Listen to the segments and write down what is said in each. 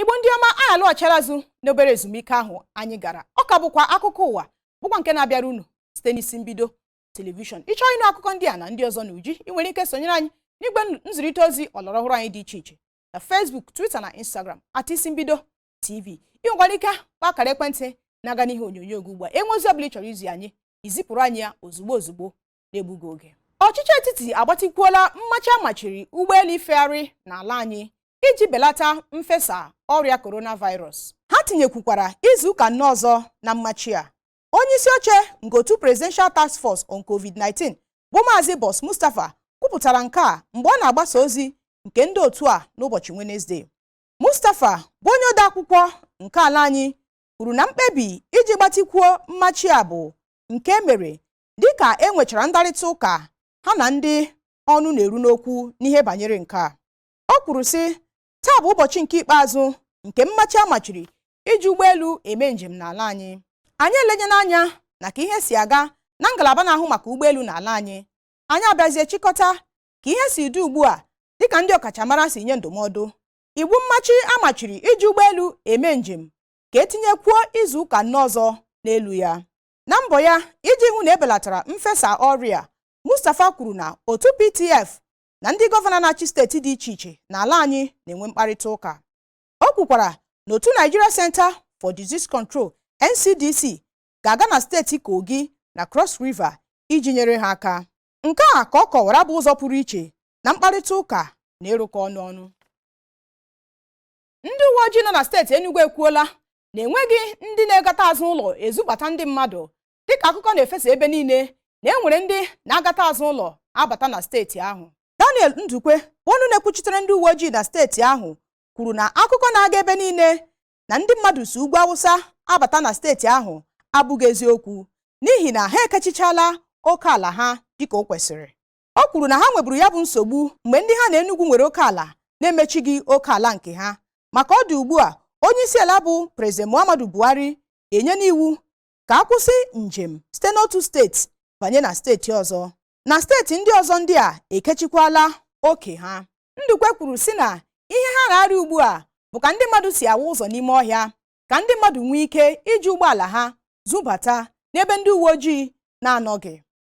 Igbo ndị ọma, anyị alọghachila azụ n'obere ezumike ahụ anyị gara. Ọ ka bụkwa akụkọ ụwa bụkwa nke na-abịara unu site n'isi mbido telivishọn. Ịchọọ ịnụ akụkọ ndị a na ndị ọzọ n'uji, ị nwere ike sonyere anyị n'igwe nzirịta ozi ọlọrọ ọhụrụ anyị dị iche iche na Facebook, Twitter na Instagram @isimbido TV. Ị nwekwara ike akara ekwentị na-aga n'ihe onyonyo gị ugbu a. Enwe ozi ọbụla ị chọrọ izi anyị, izipụrụ anyị ya ozugbo na-egbughị oge. Ọchịchị etiti agbatikwuola mmachi amachiri ụgbọelu ifegharị n'ala anyị iji belata mfesa ọrịa coronavirus. Ha tinyekwukwara izu ụka anọ ọzọ na mmachi a. Onye isi oche nke otu Presidential Task Force on COVID-19 bụ Maazị Boss Mustapha kwupụtara nke a mgbe ọ na-agbasa ozi nke ndị otu a n'ụbọchị Wednesday. Mustapha bụ onye odeakwụkwọ nke ala anyị kwuru na mkpebi iji gbatikwuo mmachi a bụ nke mere dịka e nwechara ndarịta ụka ha na ndị ọnụ na-eru n'okwu n'ihe banyere nke a. O kwuru sị, taa bụ ụbọchị nke ikpeazụ nke mmachi amachiri iji ụgbọelu eme njem n'ala anyị. Anyị elenyela anya na ka ihe si aga na ngalaba na-ahụ maka ụgbọelu n'ala anyị. Anyị abịazie chịkọta ka ihe si dị ugbu a dịka ndị ọkachamara si nye ndụmọdụ. Iwu mmachi amachiri iji ụgbọelu eme njem ka etinyekwuo izu ụka anọ ọzọ n'elu ya. Na mbọ ya iji hụ na ebelatara mfesa ọrịa, Mustapha kwuru na otu PTF na ndị gọvanọ na-achị steeti dị iche iche n'ala anyị na-enwe mkparịta ụka. O kwukwara na otu Nigeria Center for Disease Control NCDC ga-aga na steeti Kogi na Cross River iji nyere ha aka. Nke a ka ọ kọwara bụ ụzọ pụrụ iche na mkparịta ụka na-erukọ ọnụ. Ndị uwe ojii nọ na steeti Enugu ekwuola na enweghị ndị na-egata azụ ụlọ ezubata ndị mmadụ dịka akụkọ na-efesa ebe niile na enwere ndị na-agata azụ ụlọ abata na steeti ahụ. Daniel Ndukwe, ọnụ na-ekwuchitere ndị uwe ojii na steeti ahụ, kwuru na akụkọ na-aga ebe niile na ndị mmadụ si ugwu Awụsa abata na steeti ahụ abụghị eziokwu n'ihi na ha ekechichala oke ala ha dịka o kwesịrị. O kwuru na ha nweburu ya bụ nsogbu mgbe ndị ha na Enugu nwere oke ala na-emechighị oke ala nke ha. Maka ọ dị ugbu a, onye isi ala bụ President Muhammadu Buhari enye n'iwu ka akwụsị njem site n'otu steeti banye na steeti ọzọ. Na steeti ndị ọzọ ndị a ekechikwala oke ha. Ndukwe kwuru sị na ihe ha na-arịọ ugbu a bụ ka ndị mmadụ si awụ ụzọ n'ime ọhịa, ka ndị mmadụ nwee ike iji ụgbọala ha zubata n'ebe ndị uwe ojii na-anọghị,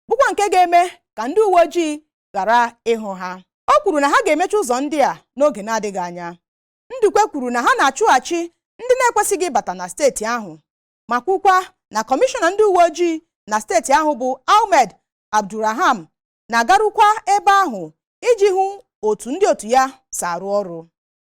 bụkwa nke ga-eme ka ndị uwe ojii ghara ịhụ ha. O kwuru na ha ga-emechi ụzọ ndị a n'oge na-adịghị anya. Ndukwe kwuru na ha na-achụghachi ndị na-ekwesịghị ịbata na steeti ahụ, ma kwukwa na kọmishọna ndị uwe ojii na steeti ahụ bụ Ahmed Abdulrahman na-agarukwa ebe ahụ iji hụ otu ndị otu ya si arụ ọrụ.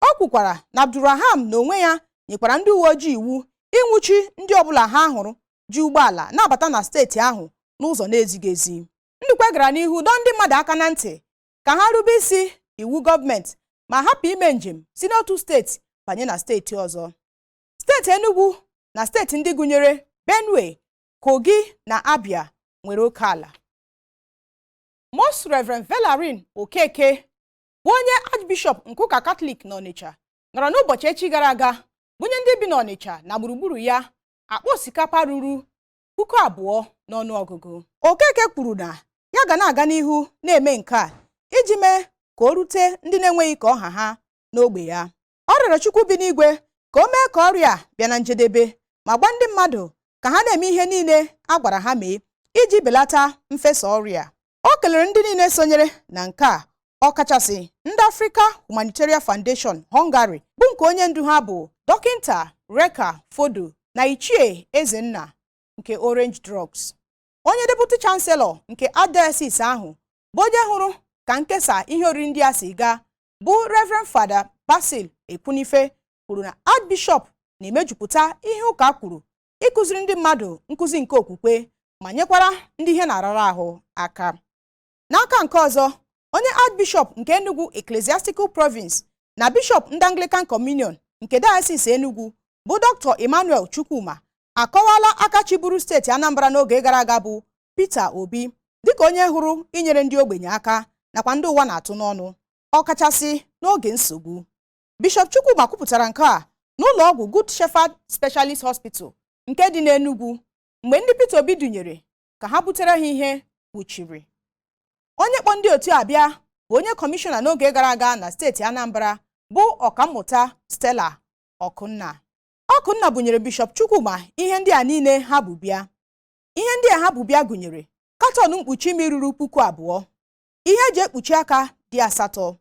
O kwukwara na Abdulrahman n'onwe ya nyekwara ndị uwe ojii iwu ịnwụchi ndị ọbụla ha hụrụ ji ụgbọala na-abata na steeti ahụ n'ụzọ na-ezighị ezi. Ndukwe gara n'ihu dọọ ndị mmadụ aka na ntị ka ha rube isi iwu gọọmenti ma hapụ ime njem si n'otu steeti banye na steeti ọzọ. Steeti Enugu na steeti ndị gụnyere Benue, Kogi na Abia nwere oke ala. Most Reverend Valerie Okeke bụ onye Archbishop nke ụka Katọlik n'Ọnịcha nọrọ n'ụbọchị echi gara aga bunye ndị bi n'Ọnịcha na gburugburu ya akpa osikapa ruru 2,000 n'ọnụọgụgụ. Okeke kwuru na ya ga na-aga n'ihu na-eme nke a iji mee ka o rute ndị na-enweghị ka ọha ha n'ogbe ya. Ọ rịọrọ Chukwu bi n'igwe ka o mee ka ọrịa bịa na njedebe ma gwa ndị mmadụ ka ha na-eme ihe niile a gwara ha mee iji belata mfesa ọrịa. O kelere ndị niile sonyere na nke a, ọkachasị ndị Africa Humanitarian Foundation Hungary bụ nke onye ndu ha bụ Dọkịnta Reka Fodo na Ichie Ezenna nke Orange Drugs. Onye Deputy Chancellor nke Archdiocese ahụ bụ onye hụrụ ka nkesa ihe oriri ndị a si gaa bụ Reverend Father Basil Ekwunife kwuru na Archbishop na-emejupụta ihe ụka kwuru ịkụziri ndị mmadụ nkụzi nke okwukwe ma nyekwara ndị ihe na-arara ahụ aka. N'aka nke ọzọ, onye Archbishop nke Enugu Ecclesiastical Province na Bishop ndị Anglican Communion nke Diocese Enugu bụ Dr. Emmanuel Chukwuma akọwala aka chiburu steeti Anambra n'oge gara aga bụ Peter Obi dịka onye hụrụ inyere ndị ogbenye aka nakwa ndị ụwa na-atụ n'ọnụ, ọkachasị n'oge nsogbu. Bishop Chukwuma kwupụtara nke a n'ụlọ ọgwụ Good Shepherd Specialist Hospital nke dị n'Enugu mgbe ndị Peter Obi dunyere ka ha butere ha ihe kpuchiri. Onye kpọ ndị otu abịa bụ onye kọmishọna n'oge gara aga na steeti Anambra bụ Ọkammụta Stella Ọkụnna bunyere Bishọp Chukwuma ihe ndị a niile ha bụ bịa. Ihe ndị a ha bụ bịa gụnyere katọn mkpuchi imi ruru 2,000, ihe eji ekpuchi aka dị 8,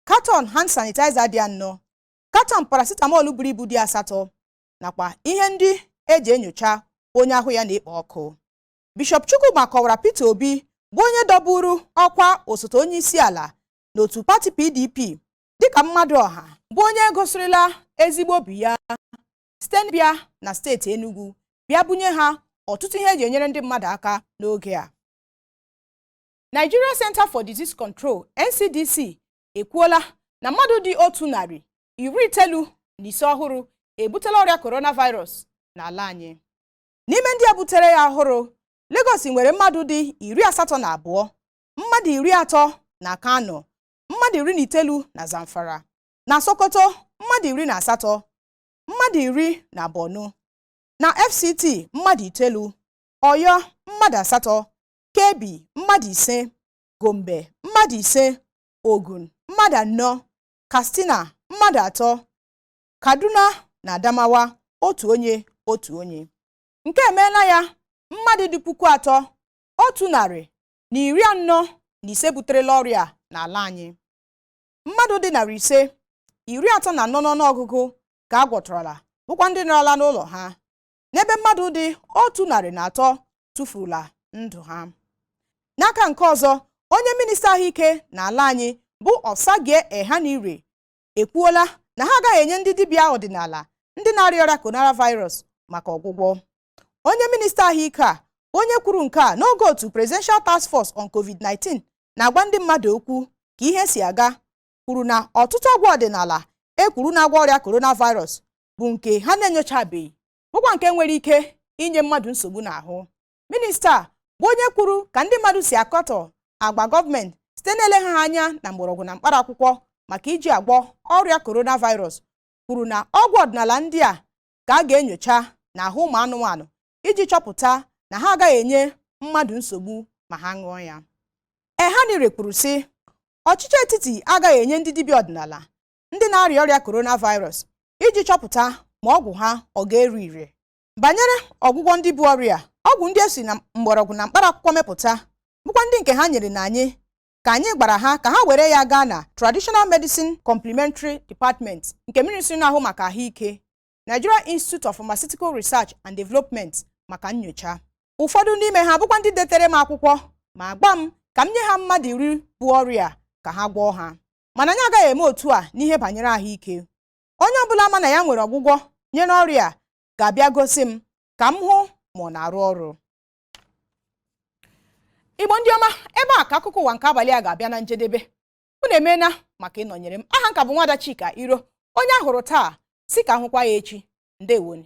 katọn hand sanitizer dị 4, katọn paracetamol buru ibu dị 8, nakwa ihe ndị eji enyocha onye ahụ ya na-ekpo ọkụ. Bishọp Chukwuma kọwara Peter Obi bụ onye dọburu ọkwa osote onye isi ala n'otu pati PDP dịka mmadụ ọha bụ onye gosirila ezigbo obi ya site n'ịbịa na steeti Enugu bịa bunye ha ọtụtụ ihe eji enyere ndị mmadụ aka n'oge a. Nigeria Center for Disease Control (NCDC) ekwuola na mmadụ dị 195 ọhụrụ ebutela ọrịa coronavirus n'ala anyị. N'ime ndị a butere ya ọhụrụ, Lagos nwere mmadụ dị 82, mmadụ 30 na Kano, mmadụ 19 na Zamfara, na Sokoto mmadụ 18, mmadụ 10 na Borno, na FCT mmadụ 9, Oyo mmadụ 8, Kebbi mmadụ 5, Gombe mmadụ 5, Ogun mmadụ 4, Katsina mmadụ 3, Kaduna na Adamawa otu onye. Nke emeela ya mmadụ dị 3,145 buterela ọrịa n'ala anyị. Mmadụ dị 534 n'ọnụọgụgụ ka a gwọtọrọla bụkwa ndị nọrọla n'ụlọ ha, n'ebe mmadụ dị 103 tụfurula ndụ ha. N'aka nke ọzọ, onye minista ahụike n'ala anyị bụ Osagie Ehanire ekwuola na ha agaghị enye ndị dibịa ọdịnala ndị na-arịa ọrịa coronavirus maka ọgwụgwọ. Onye minista ahụike a onye kwuru nke a n'oge otu Presidential Task Force on COVID-19 na-agwa ndị mmadụ okwu ka ihe si aga, kwuru na ọtụtụ ọgwụ ọdịnala ekwuru na-agwọ ọrịa coronavirus bụ nke ha na-enyochabeghị, bụkwa nke nwere ike inye mmadụ nsogbu n'ahụ. Minista bụ onye kwuru ka ndị mmadụ si akọtọ agba gọọmenti site n'eleghị ha anya na mgbọrọgwụ na mkpara akwụkwọ maka iji agwọ ọrịa coronavirus, kwuru na ọgwụ ọdịnala ndị a ka a ga-enyocha n'ahụ ụmụ anụmanụ iji chọpụta na ha agaghị enye mmadụ nsogbu ma ha ṅụọ ya. Ehanire kwuru sị, ọchịchị etiti agaghị enye ndị dibịa ọdịnala ndị na-arịa ọrịa coronavirus iji chọpụta ma ọgwụ ha ọ ga-ere ire. Banyere ọgwụgwọ ndị bụ ọrịa, ọgwụ ndị esi na mgbọrọgwụ na mkpara akwụkwọ mepụta bụkwa ndị nke ha nyere na anyị ka anyị gbara ha ka ha were ya gaa na Traditional Medicine Complementary Department nke Ministry na-ahụ maka ahụike, Nigeria Institute of Pharmaceutical Research and Development maka nnyocha. Ụfọdụ n'ime ha bụkwa ndị detere m akwụkwọ ma gwa m ka m nye ha mmadụ 10 bụ ọrịa ka ha gwọọ ha, mana anyị agaghị eme otu a n'ihe banyere ahụike. Onye ọbụla ma na ya nwere ọgwụgwọ nye n'ọrịa ga-abịa gosi m ka m hụ ma ọ na-arụ ọrụ. Igbo ndị ọma, ebe a ka akụkọ ụwa nke abalị a ga-abịa na njedebe. Unu emeela maka ịnọnyere m. Aha nka bụ Nwada Chika Iro, onye ahụrụ taa si ka hụkwa ya echi. Ndewonu.